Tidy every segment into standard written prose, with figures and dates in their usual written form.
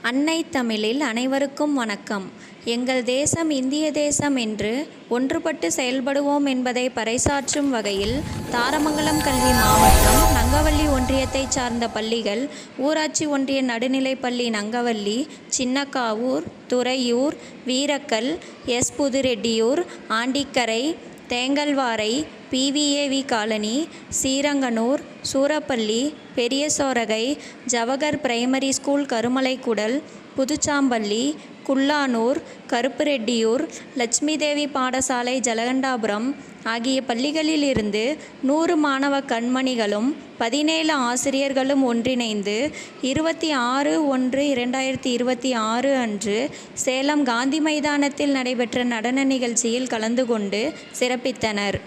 அன்னை தமிழில் அனைவருக்கும் வணக்கம். எங்கள் தேசம் இந்திய தேசம் என்று ஒன்றுபட்டு செயல்படுவோம் என்பதை பறைசாற்றும் வகையில் தாரமங்கலம் கல்வி மாவட்டம் நங்கவள்ளி ஒன்றியத்தைச் சார்ந்த பள்ளிகள் ஊராட்சி ஒன்றிய நடுநிலைப்பள்ளி Nangavalli, Chinnakkavur, Thuraiyur, Veerakkal, S. Pudhurettiyur, Andikkarai, Thengalvarai, PVAV colony, Seeranganur, Surappalli, Periyasoragai, Jawahar primary school Karumalaikkudal, Pudhuchampalli, Kullanur, Karuppurettiyur, Lakshmidevi பாடசாலை ஜலகண்டாபுரம் ஆகிய பள்ளிகளிலிருந்து 100 மாணவ கண்மணிகளும் 17 ஆசிரியர்களும் ஒன்றிணைந்து 26/1/2026 அன்று சேலம் காந்தி மைதானத்தில் நடைபெற்ற நடன நிகழ்ச்சியில் கலந்து கொண்டு சிறப்பித்தனர்.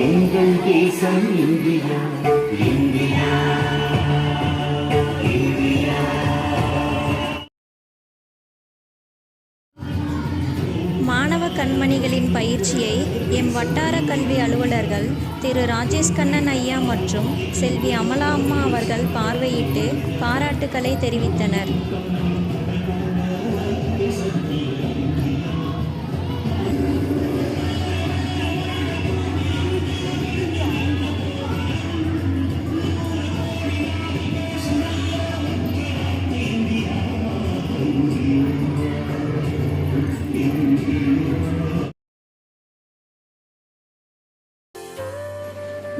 எங்கள் தேசம் இந்தியா, இந்தியா, இந்தியா. மாணவ கண்மணிகளின் பயிற்சியை எம் வட்டார கல்வி அலுவலர்கள் திரு ராஜேஷ் கண்ணன் ஐயா மற்றும் செல்வி அமலா அம்மா அவர்கள் பார்வையிட்டு பாராட்டுக்களை தெரிவித்தனர்.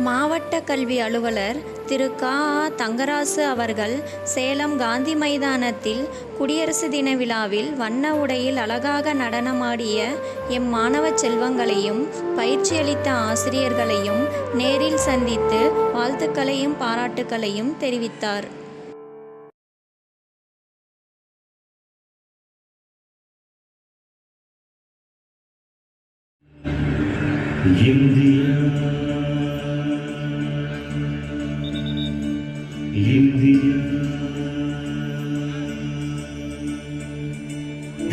மாவட்ட கல்வி அலுவலர் திரு கா. தங்கராசு அவர்கள் சேலம் காந்தி மைதானத்தில் குடியரசு தின விழாவில் வண்ண உடையில் அழகாக நடனமாடிய எம் மாணவ செல்வங்களையும் பயிற்சியளித்த ஆசிரியர்களையும் நேரில் சந்தித்து வாழ்த்துக்களையும் பாராட்டுக்களையும் தெரிவித்தார். இந்தியா, இந்தியா,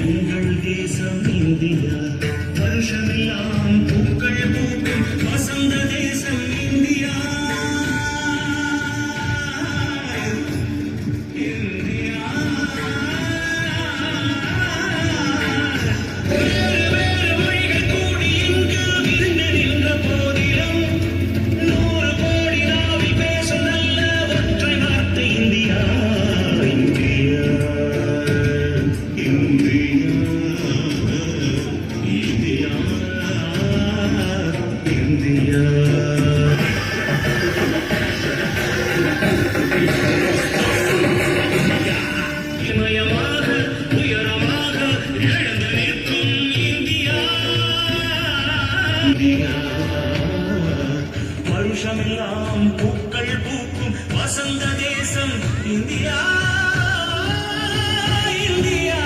எங்கள் தேசம் இந்தியா, வருஷமெல்லாம் பூக்கள் பூக்கும் வசந்த தேசம் இந்தியா, இந்தியா. வருஷமெல்லாம் பூக்கள் பூக்கும் வசந்த தேசம் இந்தியா, இந்தியா.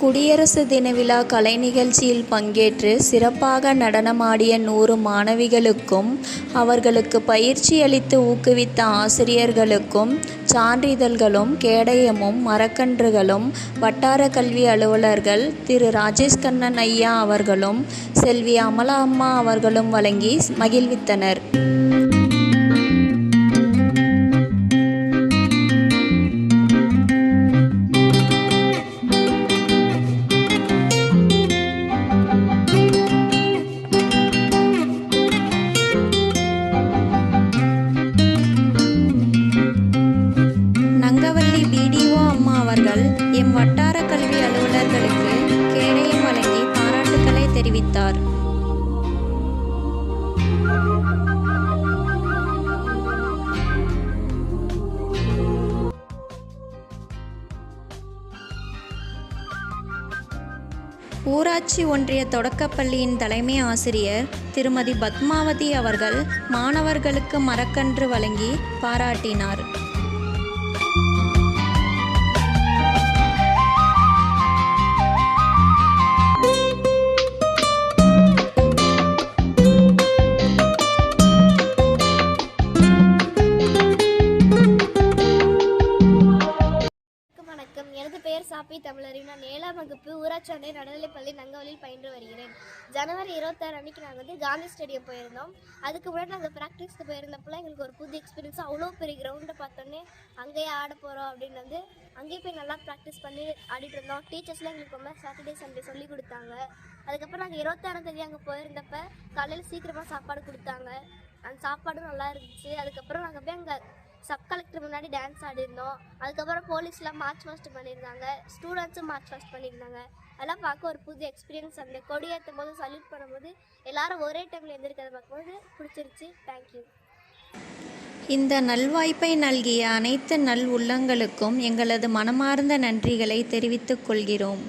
குடியரசு தின விழா கலை நிகழ்ச்சியில் பங்கேற்று சிறப்பாக நடனமாடிய 100 மாணவிகளுக்கும் அவர்களுக்கு பயிற்சி அளித்து ஊக்குவித்த ஆசிரியர்களுக்கும் சான்றிதழ்களும் கேடயமும் மரக்கன்றுகளும் வட்டார கல்வி அலுவலர்கள் திரு ராஜேஷ் கண்ணன் ஐயா அவர்களும் செல்வி அமலா அம்மா அவர்களும் வழங்கி மகிழ்வித்தனர். ஊராட்சி ஒன்றிய தொடக்கப்பள்ளியின் தலைமை ஆசிரியர் திருமதி பத்மாவதி அவர்கள் மாணவர்களுக்கு மரக்கன்று வழங்கி பாராட்டினார். வணக்கம். எனது பெயர் சாப்பி தமிழறிவு. நான் 7ஆம் வகுப்பு ஊராட்சி ஒன்றிய நடுநிலைப்பள்ளி நங்கவலியில் பயின்று வருகிறேன். ஜனவரி 26 அன்றைக்கி நாங்கள் காந்தி ஸ்டேடியம் போயிருந்தோம். அதுக்கு முன்னாடி நாங்கள் ப்ராக்டிஸ்க்கு போயிருந்தப்போ எங்களுக்கு ஒரு புது எக்ஸ்பீரியன்ஸ். அவ்வளோ பெரிய கிரவுண்டை பார்த்தோன்னே அங்கேயே ஆட போகிறோம் அப்படின்னு அங்கேயே போய் நல்லா ப்ராக்டிஸ் பண்ணி ஆடிட்டு இருந்தோம். டீச்சர்ஸ்லாம் எங்களுக்கு ரொம்ப சாட்டர்டே சண்டே சொல்லி கொடுத்தாங்க. அதுக்கப்புறம் நாங்கள் 26ஆம் தேதி அங்கே போயிருந்தப்போ காலையில் சீக்கிரமாக சாப்பாடு கொடுத்தாங்க. அந்த சாப்பாடும் நல்லா இருந்துச்சு. அதுக்கப்புறம் நாங்கள் போய் அங்கே சப் கலெக்டர் முன்னாடி டான்ஸ் ஆடிருந்தோம். அதுக்கப்புறம் போலீஸ்லாம் மார்ச் ஃபாஸ்ட் பண்ணியிருந்தாங்க. ஸ்டூடெண்ட்ஸும் மார்ச் ஃபாஸ்ட் பண்ணியிருந்தாங்க. அதெல்லாம் பார்க்க ஒரு புது எக்ஸ்பீரியன்ஸ். அந்த கொடி ஏற்றும் போது சல்யூட் பண்ணும்போது எல்லாரும் ஒரே டைமில் எழுந்திருக்கிறத பார்க்கும்போது பிடிச்சிருச்சு. தேங்க்யூ. இந்த நல்வாய்ப்பை நல்கிய அனைத்து நல் உள்ளங்களுக்கும் எங்களது மனமார்ந்த நன்றிகளை தெரிவித்துக் கொள்கிறோம்.